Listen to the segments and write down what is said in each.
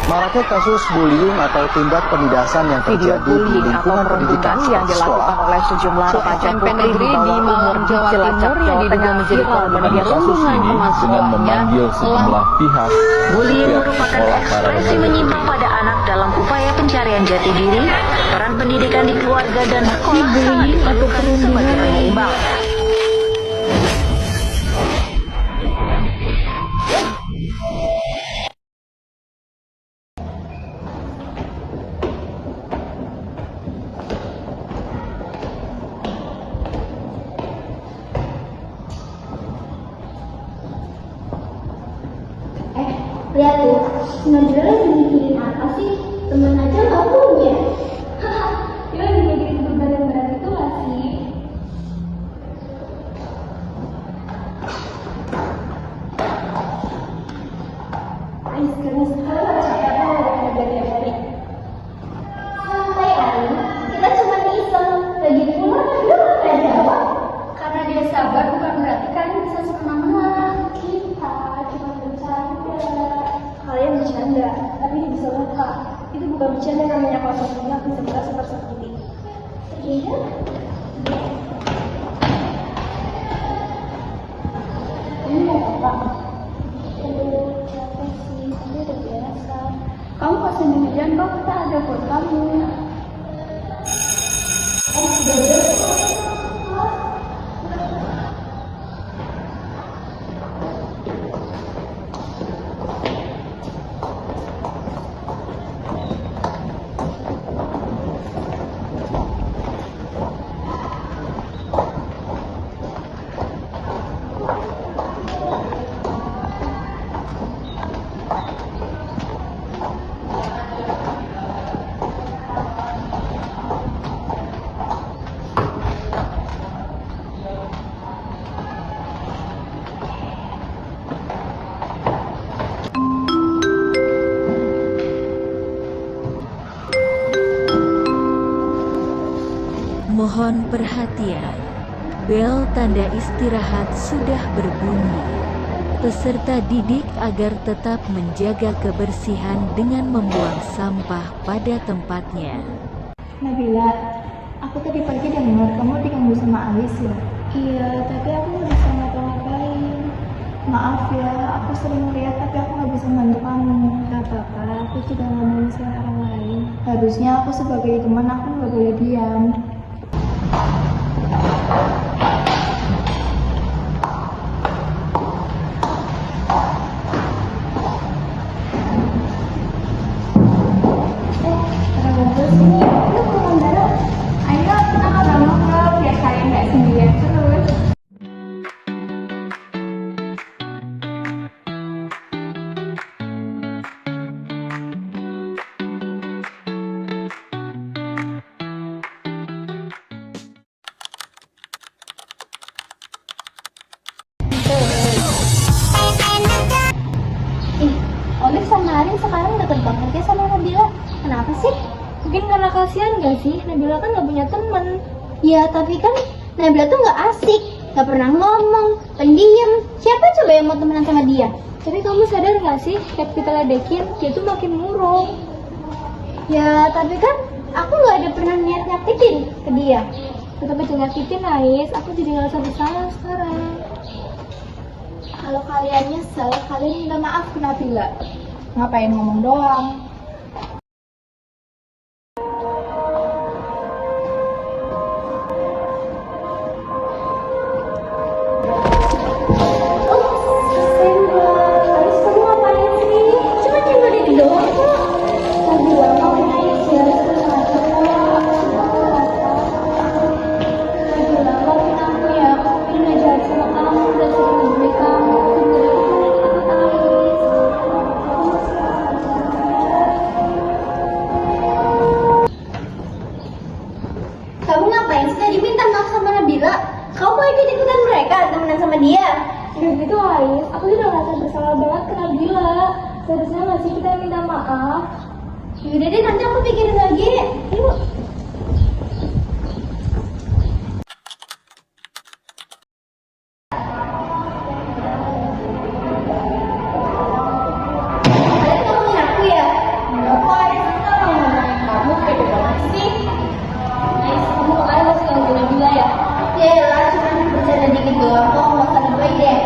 Maraknya kasus bullying atau tindak penindasan yang terjadi di lingkungan pendidikan yang dilakukan oleh sejumlah remaja putri di bawah umur Cilacap, Jawa Tengah menjadi korban kasus ini dengan memanggil sejumlah pihak. Bullying merupakan ekspresi menyimpang pada anak dalam upaya pencarian jati diri, peran pendidikan di keluarga dan sekolah sangat diperlukan sebagai penyeimbang. Lihat tuh, Najwa lagi mikirin apa sih? Temen aja gak punya. Dia lagi mikirin beban-beban itu gak sih? Sekarang capek banget belajar hari. Santai Ali, kita cuma iseng. Lagi pula Najwa gak pernah jawab. Karena dia sabar bukan berarti kalian bisa semangat. Kita cuma bercanda. Kalian bercanda, tapi bisa lupa. Itu bukan bercanda, namanya konsep dunia bisa berasa bersakiti. Iya. Ini mau apa? Capek sih, tapi udah biasa. Kamu pas sendirian kok, kita ada buat kamu. Sudah biasa. Mohon perhatian, bel tanda istirahat sudah berbunyi. Peserta didik agar tetap menjaga kebersihan dengan membuang sampah pada tempatnya. Nabila, aku tadi pagi dengar kamu diganggu sama Alis ya? Iya, tapi aku nggak bisa ngapa-ngapain. Maaf ya, aku sering lihat tapi aku nggak bisa bantu kamu. Gak apa-apa, aku juga nggak mau nyusahin orang lain. Harusnya aku sebagai teman aku nggak boleh diam. Olive sama Arin sekarang deket banget ya sama Nabila. Kenapa sih? Mungkin karena kasihan gak sih? Nabila kan gak punya temen. Ya tapi kan Nabila tuh gak asik, gak pernah ngomong, pendiam. Siapa coba yang mau temenan sama dia? Tapi kamu sadar gak sih, tiap kita ledekin, dia tuh makin murung. Ya tapi kan aku gak ada pernah niat nyakitin ke dia. Tetap aja nyakitin Ais, aku jadi ngerasa bersalah sekarang. Kalau kalian nyesel, kalian minta maaf ke Nabila. Ngapain ngomong doang? Kamu ngapain sih tadi minta maaf sama Nabila? Kamu mau ikut-ikutan mereka, temenan sama dia? Gak gitu Ais, aku udah ngerasa bersalah banget ke Nabila. Seharusnya nggak sih kita minta maaf? Yaudah deh, nanti aku pikirin lagi. Yuk. Kalian ngomongin aku ya? Enggak kok, Ais, kita mau ngomongin kamu kayak banget sih. Ais, kamu kemarin masih ngomongin Nabila ya? Ya lah, cuma bercanda dikit doang kok, nggak usah lebay deh.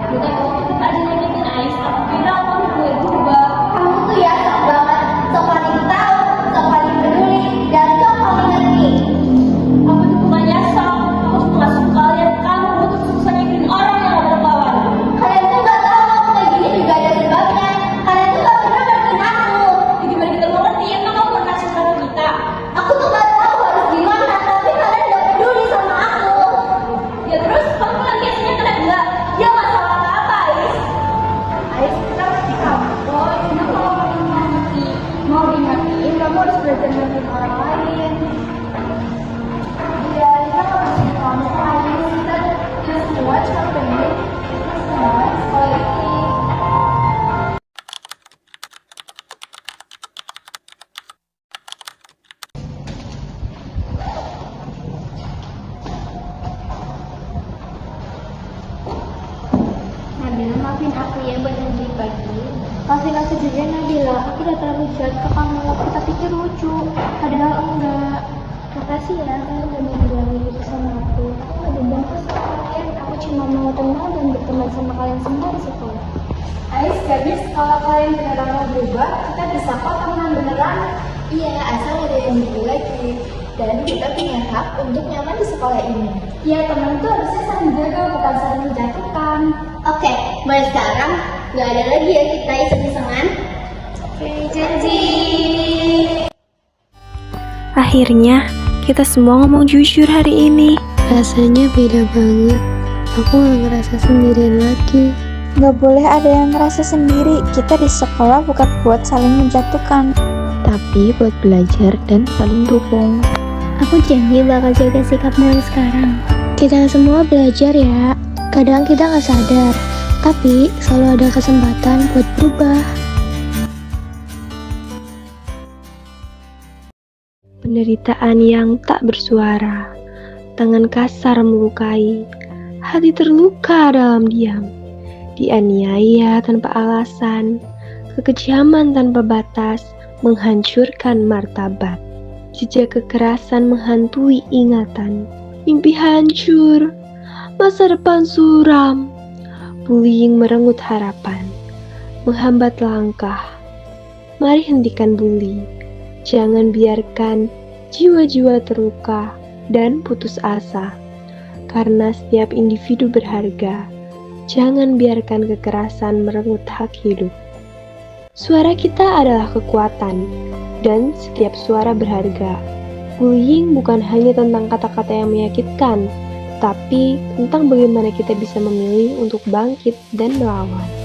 Kita kok tetap aja nyakitin Ais, aku kira kamu boleh berubah. Kamu tuh ya sok banget, sok paling tahu, sok paling peduli, dan sok paling ngerti. Aku tuh bukannya sok, aku tuh nggak suka lihat kamu terus-terusan nyakitin orang yang gak berkawan. Kalian tuh nggak tahu aku kayak gini juga ada sebabnya. Kalian tuh nggak pernah ngertiin aku. Ya gimana kita mau ngerti, emang kamu pernah suka ke kita? Aku tuh nggak tahu harus gimana, tapi kalian nggak peduli sama aku. Ya terus, kamu lagi aslinya kena gila. Ya gak salah apa-apa, Ais. Ais, kita pasti kamu. Oh, cuma kalau kamu mau dingertiin, kamu harus belajar ngertiin orang lain. Iya, kita nggak mesti kamu Ais. Kita just watch happening. Semua di sekolah ini. Nabila, maafin aku ya buat tadi pagi. Maafin aku juga Nabila, aku udah terlalu jahat ke kamu. Kita pikir lucu, padahal enggak. Makasih ya, kamu udah mau bilang gitu sama aku. Aku gak dendam ke sama kalian, aku cuma mau tenang dan berteman sama kalian semua di sekolah. Ais, gadis, kalau kalian beneran mau berubah, kita bisa kok temenan beneran. Iya, asal ada yang dulu lagi. Dan kita punya hak untuk nyaman di sekolah ini. Iya, teman tuh harusnya saling jaga, bukan saling menjatuhkan. Oke, mulai sekarang nggak ada lagi ya kita iseng-isengan. Oke, janji. Akhirnya, kita semua ngomong jujur hari ini. Rasanya beda banget. Aku gak ngerasa sendirian lagi. Gak boleh ada yang ngerasa sendiri. Kita di sekolah bukan buat saling menjatuhkan, Tapi buat belajar dan saling dukung. Aku janji bakal jaga sikap mulai sekarang. Kita semua belajar ya. Kadang kita gak sadar, tapi selalu ada kesempatan buat berubah. Penderitaan yang tak bersuara, tangan kasar melukai, hati terluka dalam diam, dianiaya tanpa alasan, kekejaman tanpa batas menghancurkan martabat, jejak kekerasan menghantui ingatan, mimpi hancur, masa depan suram, bullying merenggut harapan, menghambat langkah. Mari hentikan bully. Jangan biarkan jiwa-jiwa terluka dan putus asa. Karena setiap individu berharga. Jangan biarkan kekerasan merenggut hak hidup. Suara kita adalah kekuatan, dan setiap suara berharga. Bullying bukan hanya tentang kata-kata yang menyakitkan, tapi tentang bagaimana kita bisa memilih untuk bangkit dan melawan.